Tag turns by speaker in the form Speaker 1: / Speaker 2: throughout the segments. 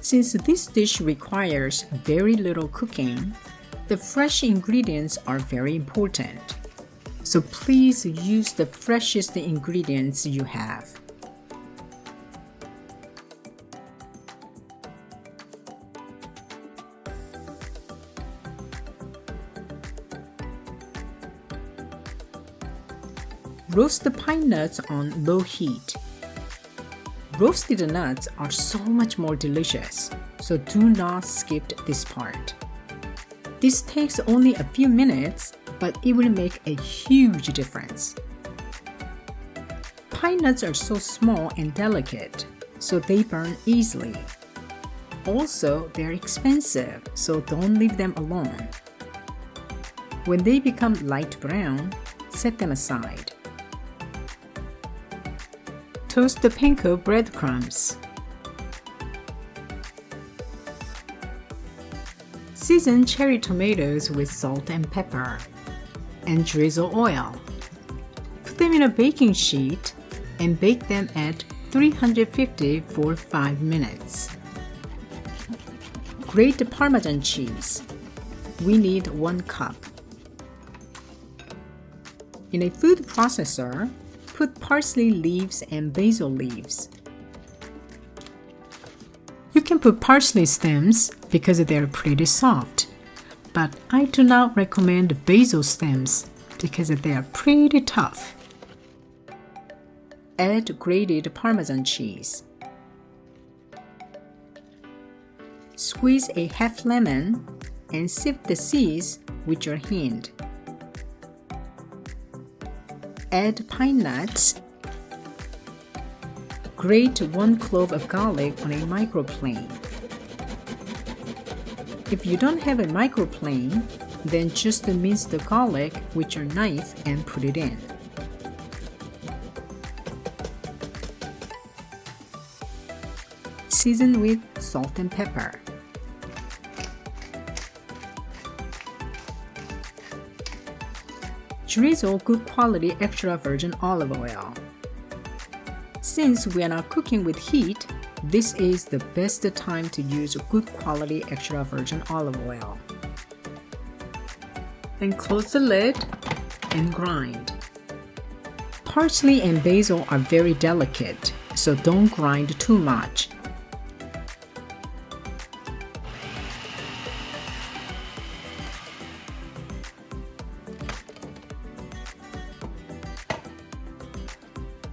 Speaker 1: Since this dish requires very little cooking, the fresh ingredients are very important. So please use the freshest ingredients you have. Roast the pine nuts on low heat. Roasted nuts are so much more delicious, so do not skip this part. This takes only a few minutes, but it will make a huge difference. Pine nuts are so small and delicate, so they burn easily. Also, they're expensive, so don't leave them alone. When they become light brown, set them aside. Toast the panko breadcrumbs. Season cherry tomatoes with salt and pepper, and drizzle oil. Put them in a baking sheet and bake them at 350 for 5 minutes. Grate the Parmesan cheese. We need 1 cup. In a food processor, put parsley leaves and basil leaves. You can put parsley stems because they're pretty soft, but I do not recommend basil stems because they are pretty tough. Add grated Parmesan cheese. Squeeze a half lemon and sift the seeds with your hand. Add pine nuts. Grate 1 clove of garlic on a microplane. If you don't have a microplane, then just mince the garlic with your knife and put it in. Season with salt and pepper. Drizzle good quality extra virgin olive oil. Since we are not cooking with heat, this is the best time to use good quality extra virgin olive oil. Then close the lid and grind. Parsley and basil are very delicate, so don't grind too much.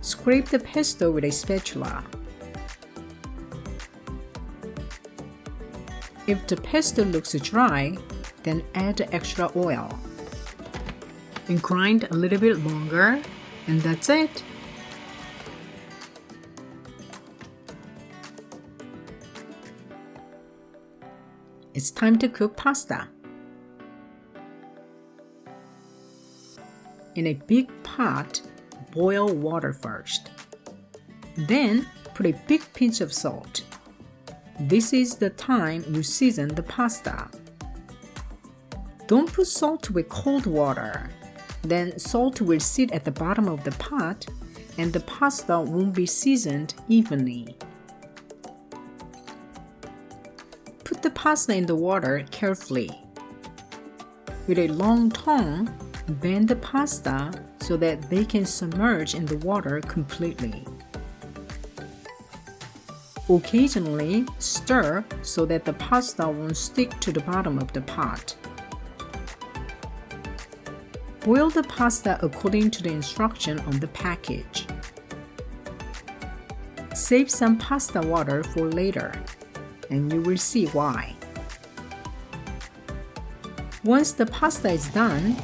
Speaker 1: Scrape the pesto with a spatula. If the pesto looks dry, then add extra oil. And grind a little bit longer, and that's it. It's time to cook pasta. In a big pot, boil water first. Then put a big pinch of salt. This is the time you season the pasta. Don't put salt with cold water. Then salt will sit at the bottom of the pot and the pasta won't be seasoned evenly. Put the pasta in the water carefully. With a long tongue, bend the pasta so that they can submerge in the water completely. Occasionally, stir so that the pasta won't stick to the bottom of the pot. Boil the pasta according to the instruction on the package. Save some pasta water for later, and you will see why. Once the pasta is done,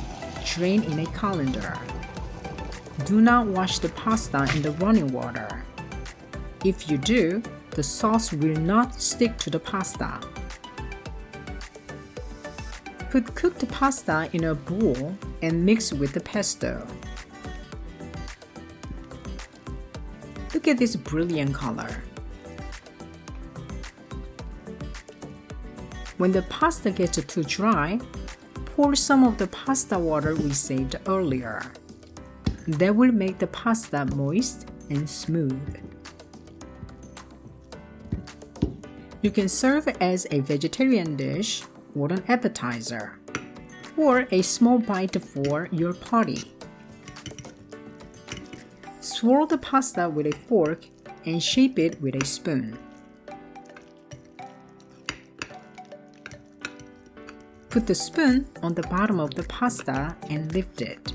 Speaker 1: drain in a colander. Do not wash the pasta in the running water. If you do, the sauce will not stick to the pasta. Put cooked pasta in a bowl and mix with the pesto. Look at this brilliant color. When the pasta gets too dry, pour some of the pasta water we saved earlier. That will make the pasta moist and smooth. You can serve as a vegetarian dish or an appetizer, or a small bite for your party. Swirl the pasta with a fork and shape it with a spoon. Put the spoon on the bottom of the pasta and lift it.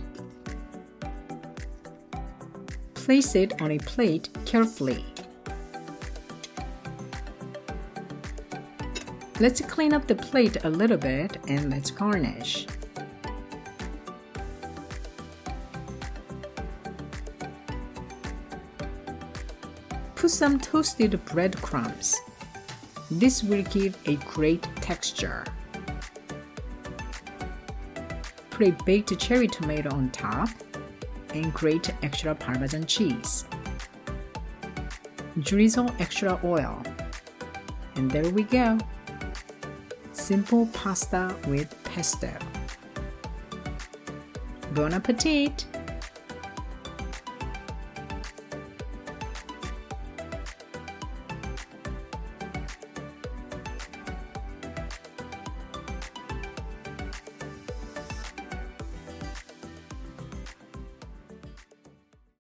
Speaker 1: Place it on a plate carefully. Let's clean up the plate a little bit and let's garnish. Put some toasted breadcrumbs. This will give a great texture. Put a baked cherry tomato on top and grate extra Parmesan cheese. Drizzle extra oil. And there we go. Simple pasta with pesto. Bon appetit!